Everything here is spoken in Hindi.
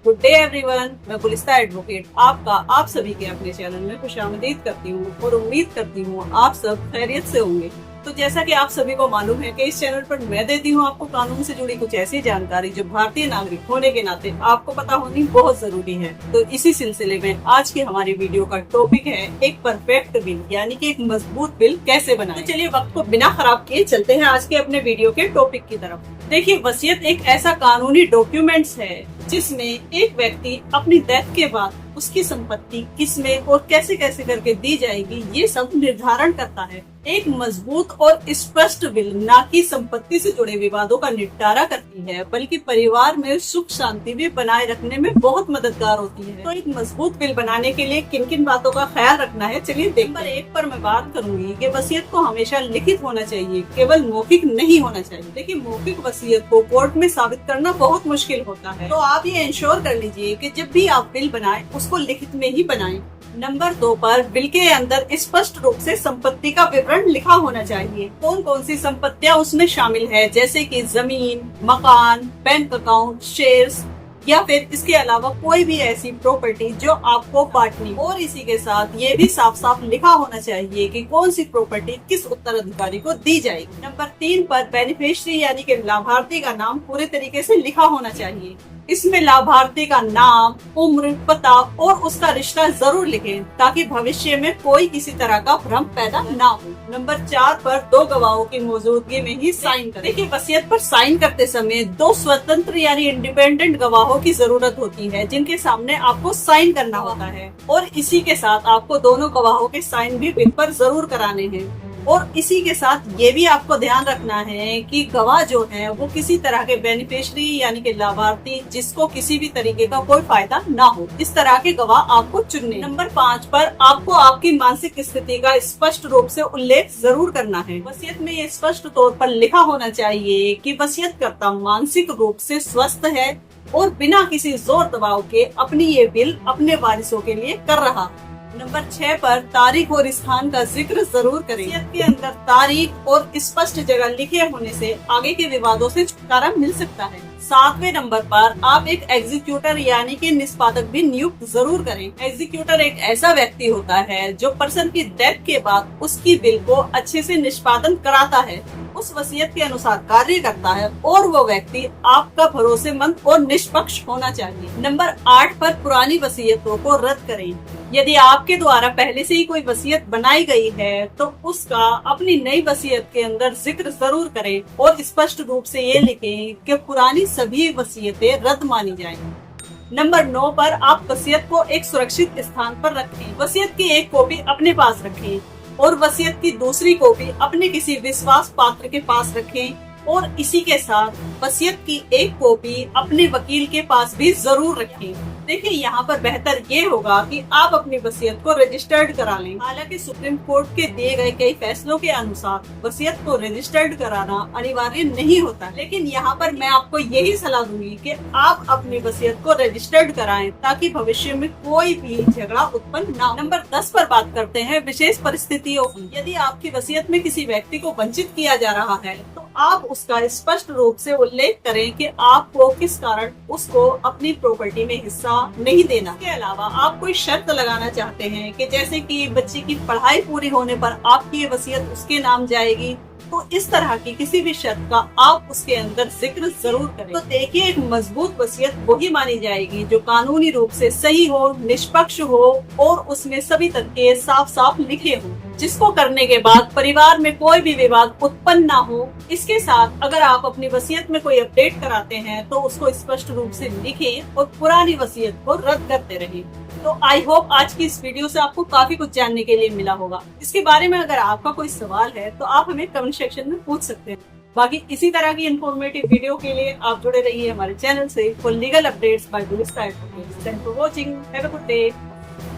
गुड डे एवरीवन, मैं गुलिस्ता एडवोकेट आपका आप सभी के अपने चैनल में खुशामदीद करती हूँ और उम्मीद करती हूँ आप सब खैरियत से होंगे। तो जैसा कि आप सभी को मालूम है कि इस चैनल पर मैं देती हूँ आपको कानून से जुड़ी कुछ ऐसी जानकारी जो भारतीय नागरिक होने के नाते आपको पता होनी बहुत जरूरी है। तो इसी सिलसिले में आज की हमारी वीडियो का टॉपिक है एक परफेक्ट बिल, यानी कि एक मजबूत बिल कैसे बनाएं। तो चलिए वक्त को बिना खराब किए चलते हैं आज के अपने वीडियो के टॉपिक की तरफ। देखिए, वसीयत एक ऐसा कानूनी डॉक्यूमेंट्स है जिसमें एक व्यक्ति अपनी डेथ के बाद उसकी संपत्ति किसमें और कैसे कैसे करके दी जाएगी ये सब निर्धारण करता है। एक मजबूत और स्पष्ट बिल न कि संपत्ति से जुड़े विवादों का निपटारा करती है बल्कि परिवार में सुख शांति भी बनाए रखने में बहुत मददगार होती है। तो एक मजबूत बिल बनाने के लिए किन किन बातों का ख्याल रखना है, चलिए देखते हैं। नंबर 1 पर मैं बात करूंगी कि वसीयत को हमेशा लिखित होना चाहिए, केवल मौखिक नहीं होना चाहिए। देखिए, मौखिक वसीयत को कोर्ट में साबित करना बहुत मुश्किल होता है, तो आप ये इंश्योर कर लीजिए कि जब भी आप बिल बनाएं उसको लिखित में ही बनाएं। नंबर 2 पर बिल के अंदर स्पष्ट रूप से संपत्ति का विवरण लिखा होना चाहिए। कौन कौन सी संपत्तियां उसमें शामिल है, जैसे कि जमीन, मकान, बैंक अकाउंट, शेयर्स या फिर इसके अलावा कोई भी ऐसी प्रॉपर्टी जो आपको बांटनी। और इसी के साथ ये भी साफ साफ लिखा होना चाहिए कि कौन सी प्रॉपर्टी किस उत्तराधिकारी को दी जाएगी। नंबर 3 पर बेनिफिशियरी यानी कि लाभार्थी का नाम पूरे तरीके से लिखा होना चाहिए। इसमें लाभार्थी का नाम, उम्र, पता और उसका रिश्ता जरूर लिखें ताकि भविष्य में कोई किसी तरह का भ्रम पैदा ना हो। नंबर 4 पर 2 गवाहों की मौजूदगी में ही साइन करें। देखिए, वसीयत पर साइन करते समय 2 स्वतंत्र यानी इंडिपेंडेंट गवाहों की जरूरत होती है जिनके सामने आपको साइन करना होता है और इसी के साथ आपको दोनों गवाहों के साइन भी बिल पर जरूर कराने हैं। और इसी के साथ ये भी आपको ध्यान रखना है कि गवाह जो है वो किसी तरह के बेनिफिशियरी यानी कि लाभार्थी जिसको किसी भी तरीके का कोई फायदा ना हो, इस तरह के गवाह आपको चुनने। नंबर 5 पर आपको आपकी मानसिक स्थिति का स्पष्ट रूप से उल्लेख जरूर करना है। वसीयत में ये स्पष्ट तौर पर लिखा होना चाहिए कि वसीयतकर्ता मानसिक रूप से स्वस्थ है और बिना किसी जोर दबाव के अपनी ये बिल अपने वारिसों के लिए कर रहा। नंबर 6 पर तारीख और स्थान का जिक्र जरूर करें। वसीयत के अंदर तारीख और स्पष्ट जगह लिखे होने से आगे के विवादों से छुटकारा मिल सकता है। 7वें नंबर पर आप एक एग्जीक्यूटर यानी कि निष्पादक भी नियुक्त जरूर करें। एग्जीक्यूटर एक ऐसा व्यक्ति होता है जो पर्सन की डेथ के बाद उसकी बिल को अच्छे से निष्पादन कराता है, उस वसीयत के अनुसार कार्य करता है और वो व्यक्ति आपका भरोसेमंद और निष्पक्ष होना चाहिए। नंबर 8 पर पुरानी वसीयतों को रद्द करें। यदि आपके द्वारा पहले से ही कोई वसीयत बनाई गई है तो उसका अपनी नई वसीयत के अंदर जिक्र जरूर करें और स्पष्ट रूप से ये लिखें कि पुरानी सभी वसीयतें रद्द मानी जाएंगी। नंबर 9 पर आप वसीयत को एक सुरक्षित स्थान पर रखें। वसीयत की एक कॉपी अपने पास रखें और वसीयत की दूसरी कॉपी अपने किसी विश्वास पात्र के पास रखें और इसी के साथ वसीयत की एक कॉपी अपने वकील के पास भी जरूर रखें। देखिए, यहाँ पर बेहतर ये होगा कि आप अपनी वसीयत को रजिस्टर्ड करा लें। हालांकि सुप्रीम कोर्ट के दिए गए कई फैसलों के अनुसार वसीयत को रजिस्टर्ड कराना अनिवार्य नहीं होता, लेकिन यहाँ पर मैं आपको यही सलाह दूंगी कि आप अपनी वसीयत को रजिस्टर्ड कराएं ताकि भविष्य में कोई भी झगड़ा उत्पन्न ना हो। नंबर 10 पर बात करते हैं विशेष परिस्थितियों की। यदि आपकी वसीयत में किसी व्यक्ति को वंचित किया जा रहा है तो आप उसका स्पष्ट रूप से उल्लेख करें कि आपको किस कारण उसको अपनी प्रॉपर्टी में हिस्सा नहीं देना। इसके अलावा आप कोई शर्त लगाना चाहते हैं कि जैसे कि बच्चे की पढ़ाई पूरी होने पर आपकी ये वसीयत उसके नाम जाएगी, तो इस तरह की किसी भी शर्त का आप उसके अंदर जिक्र जरूर करें। तो देखिए, एक मजबूत वसीयत वही मानी जाएगी जो कानूनी रूप से सही हो, निष्पक्ष हो और उसमें सभी तथ्य साफ साफ लिखे हो, जिसको करने के बाद परिवार में कोई भी विवाद उत्पन्न ना हो। इसके साथ अगर आप अपनी वसीयत में कोई अपडेट कराते हैं तो उसको स्पष्ट रूप से लिखें और पुरानी वसीयत को रद्द करते रहें। तो आई होप आज की इस वीडियो से आपको काफी कुछ जानने के लिए मिला होगा। इसके बारे में अगर आपका कोई सवाल है तो आप हमें कमेंट सेक्शन में पूछ सकते हैं। बाकी इसी तरह की इन्फॉर्मेटिव वीडियो के लिए आप जुड़े रहिए हमारे चैनल से for legal updates by Gulista advocates. Thanks for watching, have a good day.